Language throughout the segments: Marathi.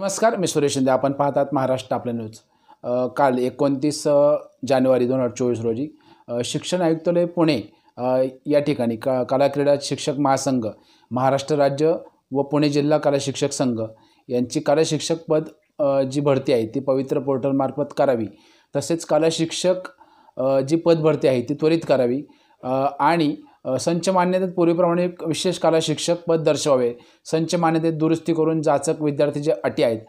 नमस्कार, मी सुरेश शिंदे. आपण पाहतात महाराष्ट्र आपलं न्यूज. काल 29 जानेवारी 2024 रोजी शिक्षण आयुक्तालय पुणे या ठिकाणी कला क्रीडा शिक्षक महासंघ, महाराष्ट्र राज्य व पुणे जिल्हा कला शिक्षक संघ यांची कला शिक्षक पद जी भरती आहे ती पवित्र पोर्टलमार्फत करावी, तसेच कला शिक्षक जी पद भरती आहे ती त्वरित करावी आणि संच मान्यतेत पूर्वीप्रमाणे विशेष कला शिक्षक पद दर्शवावे. संच मान्यतेत दुरुस्ती करून जाचक विद्यार्थी जे अटी आहेत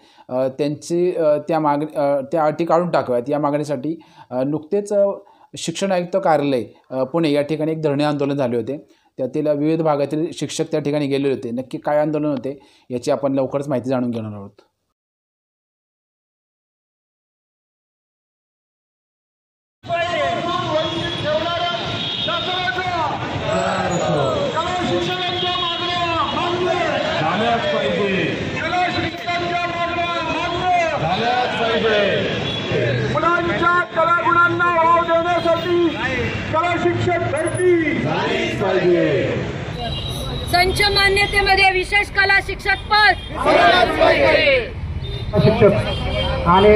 त्यांची त्या अटी काढून टाकाव्यात. या मागणीसाठी नुकतेच शिक्षण आयुक्त कार्यालय पुणे या ठिकाणी एक धरणे आंदोलन झाले होते. त्यातील विविध भागातील शिक्षक त्या ठिकाणी गेलेले होते. नक्की काय आंदोलन होते याची आपण लवकरच माहिती जाणून घेणार आहोत. मुलांच्या कलागुणांना वाव देण्यासाठी कला शिक्षक भरती झालीच पाहिजे. संच मान्यतेमध्ये विशेष कला शिक्षक पद शिक्षक आणि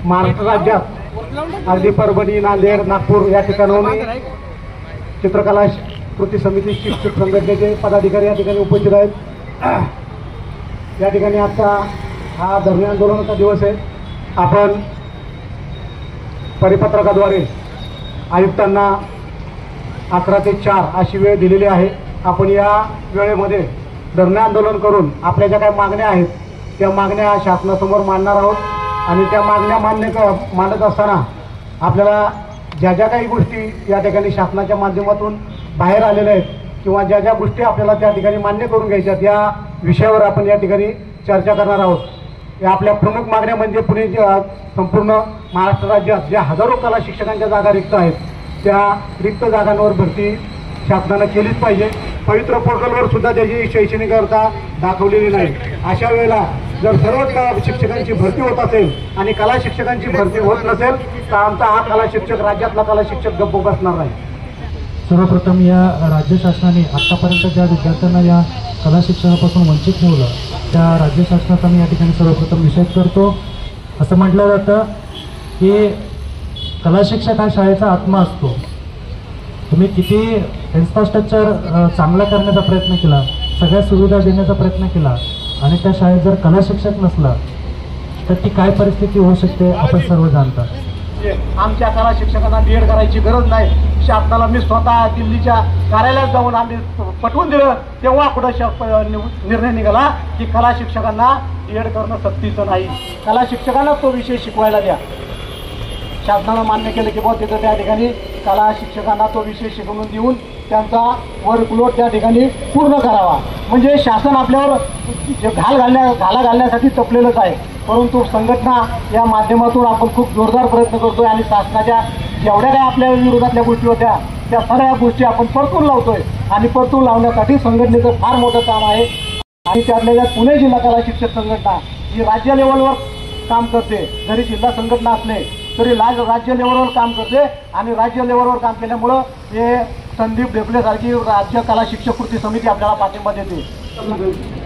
महाराष्ट्र राज्यात अगदी परभणी, नांदेड, नागपूर या ठिकाणाहून चित्रकला कृती समिती शिक्षक संघटनेचे पदाधिकारी या ठिकाणी उपस्थित आहेत. या ठिकाणी आता हा धरणे आंदोलनाचा दिवस आहे. आपण परिपत्रकाद्वारे आयुक्तांना 11 ते 4 अशी वेळ दिलेली आहे. आपण या वेळेमध्ये धरणे आंदोलन करून आपल्या ज्या काही मागण्या आहेत त्या मागण्या शासनासमोर मांडणार आहोत आणि त्या मागण्या मांडत असताना आपल्याला ज्या ज्या काही गोष्टी या ठिकाणी शासनाच्या माध्यमातून बाहेर आलेल्या आहेत किंवा ज्या ज्या गोष्टी आपल्याला त्या ठिकाणी मान्य करून घ्यायच्यात या विषयावर आपण या ठिकाणी चर्चा करणार आहोत. या आपल्या प्रमुख मागण्या म्हणजे पुणे संपूर्ण महाराष्ट्र राज्यात ज्या हजारो कला शिक्षकांच्या जागा रिक्त आहेत त्या रिक्त जागांवर भरती शासनानं केलीच पाहिजे. पवित्र पोर्टलवर सुद्धा त्याची शैक्षणिक अर्हता दाखवलेली नाही. अशा वेळेला जर सर्वच कला शिक्षकांची भरती होत असेल आणि कला शिक्षकांची भरती होत नसेल तर आमचा हा कला शिक्षक राज्यातला कला शिक्षक गप्प बसणार नाही. सर्वप्रथम या राज्य शासनाने आत्तापर्यंत ज्या विद्यार्थ्यांना या कला शिक्षणापासून वंचित ठेवलं त्या राज्य शासनाचा मी या ठिकाणी सर्वप्रथम निषेध करतो. असं म्हटलं जातं की कला शिक्षक हा शाळेचा आत्मा असतो. तुम्ही किती इन्फ्रास्ट्रक्चर चांगला करण्याचा प्रयत्न केला, सगळ्या सुविधा देण्याचा प्रयत्न केला आणि त्या शाळेत जर कला शिक्षक नसला तर ती काय परिस्थिती होऊ शकते आपण सर्व जाणता. आमच्या कला शिक्षकांना बीएड करायची गरज नाही. शासनाला मी स्वतः दिल्लीच्या कार्यालयात जाऊन आम्ही पटवून दिलं तेव्हा कुठं निर्णय निघाला की कला शिक्षकांना बीएड करणं सक्तीचं नाही. कला शिक्षकांना तो विषय शिकवायला द्या. शासनानं मान्य केलं की बुवा तिथं त्या ठिकाणी कला शिक्षकांना तो विषय शिकवून देऊन त्यांचा वर्कलोड त्या ठिकाणी पूर्ण करावा. म्हणजे शासन आपल्यावर घाला घालण्यासाठी तपलेलंच आहे. परंतु संघटना या माध्यमातून आपण खूप जोरदार प्रयत्न करतोय आणि शासनाच्या जेवढ्या काही आपल्या विरोधातल्या गोष्टी होत्या त्या सगळ्या गोष्टी आपण परतून लावतोय आणि परतून लावण्यासाठी संघटनेचं फार मोठं काम आहे. आणि त्यातल्या त्यात पुणे जिल्हा कला शिक्षक संघटना ही राज्य लेवलवर काम करते. जरी जिल्हा संघटना असले तरी राज्य लेवलवर काम करते आणि राज्य लेवलवर काम केल्यामुळं हे संदीप ढेपलेसारखी राज्य कला शिक्षक कृती समिती आपल्याला पाठिंबा देते.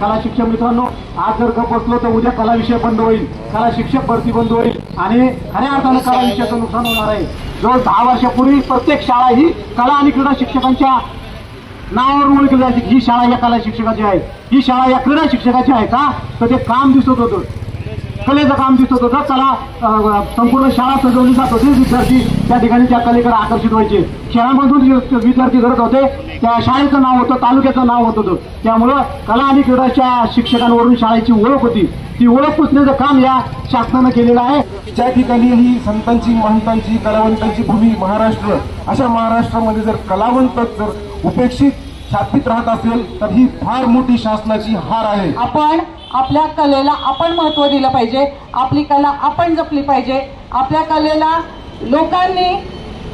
कला शिक्षक मित्रांनो, आज जर गप बसलो तर उद्या कला विषय बंद होईल, कला शिक्षक भरती बंद होईल आणि खऱ्या अर्थानं कला विषयाचं नुकसान होणार आहे. जवळ 10 वर्षापूर्वी प्रत्येक शाळा ही कला आणि क्रीडा शिक्षकांच्या नावावर ओळखली जायची. ही शाळा या कला शिक्षकाची आहे, ही शाळा या क्रीडा शिक्षकाची आहे का, तर ते काम दिसत होतं, कलेचं काम दिसत होतं. कला संपूर्ण शाळा सजवली जात होती. विद्यार्थी त्या ठिकाणी त्या कलेकडे आकर्षित व्हायचे. शहरामधून विद्यार्थी घडत होते त्या शाळेचं नाव होतं, तालुक्याचं नाव होत होतं. त्यामुळं कला आणि क्रीडाच्या शिक्षकांवरून शाळेची ओळख होती. ती ओळख पुसण्याचं काम या शासनानं केलेलं आहे. ज्या ठिकाणी ही संतांची, महंतांची, कलावंतांची भूमी महाराष्ट्र, अशा महाराष्ट्रामध्ये जर कलावंत जर उपेक्षित छापित राहत असेल तर ही फार मोठी शासनाची हार आहे. आपण आपल्या कलेला आपण महत्त्व दिलं पाहिजे. आपली कला आपण जपली पाहिजे. आपल्या कलेला लोकांनी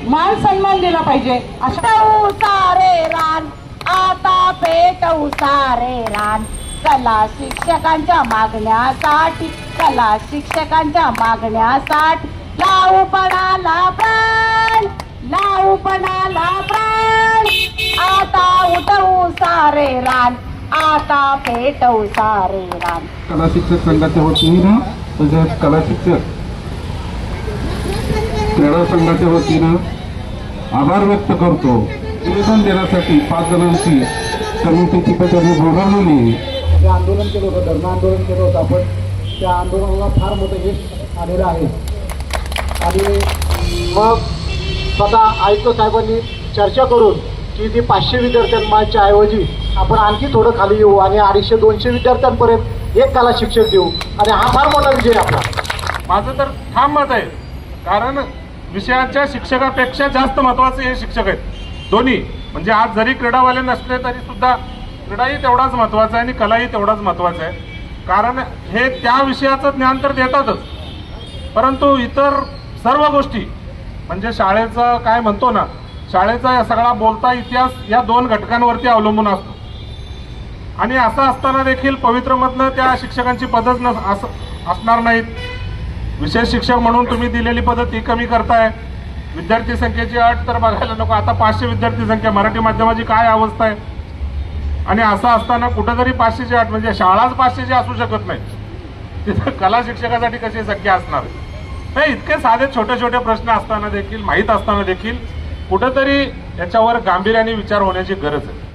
मान सन्मान दिला पाहिजे. पेटवू सारे रान, आता पेटवू सारे रान. कला शिक्षकांच्या मागण्यासाठी, कला शिक्षकांच्या मागण्यासाठी लावू पणाला प्राण, लावू पणाला प्राण. आता उठवू सारे रान, आता पेटवू सारे रान. कला शिक्षक संघाच्या वतीनं तसेच कला शिक्षक क्रीडा संघाच्या वतीनं आभार व्यक्त करतो. निवेदन देण्यासाठी 5 जणांची कमिटीची त्यांनी बोलावलेली. जे आंदोलन केलं होतं, धर्म आंदोलन केलं होतं आपण, त्या आंदोलनाला फार मोठं यश आलेलं आहे. आणि मग स्वतः आयुक्त साहेबांनी चर्चा करून की ती 500 विद्यार्थ्यांच्या ऐवजी आपण आणखी थोडं खाली येऊ आणि 250-200 विद्यार्थ्यांपर्यंत एक कला शिक्षक देऊ. आणि हा फार मोठा विजय आपला. माझं तर ठाम मत आहे, कारण विषयाच्या शिक्षकापेक्षा जास्त महत्त्वाचे हे शिक्षक आहेत दोन्ही. म्हणजे आज जरी क्रीडावाले नसले तरी सुद्धा क्रीडाही तेवढाच महत्त्वाचा आहे आणि कलाही तेवढाच महत्त्वाचा आहे. कारण हे त्या विषयाचं ज्ञान तर देतातच, परंतु इतर सर्व गोष्टी म्हणजे शाळेचं काय म्हणतो ना, शाळेचा सगळा बोलता इतिहास या 2 घटकांवरती अवलंबून असतो. आणि असं असताना देखील पवित्रमधनं त्या शिक्षकांची पदच असणार नाहीत. विशेष शिक्षक म्हणून तुम्ही दिलेली पदं ती कमी करताय. विद्यार्थी संख्येची अट तर बघायला नको, आता 500 विद्यार्थी संख्या, मराठी माध्यमाची काय अवस्था आहे. आणि असं असताना कुठंतरी 500ची अट म्हणजे शाळाच 500ची असू शकत नाही, तिथं कला शिक्षकासाठी कशी शक्य असणार. हे इतके साधे छोटे छोटे प्रश्न असताना देखील, माहीत असताना देखील कुठंतरी याच्यावर गांभीर्याने विचार होण्याची गरज आहे.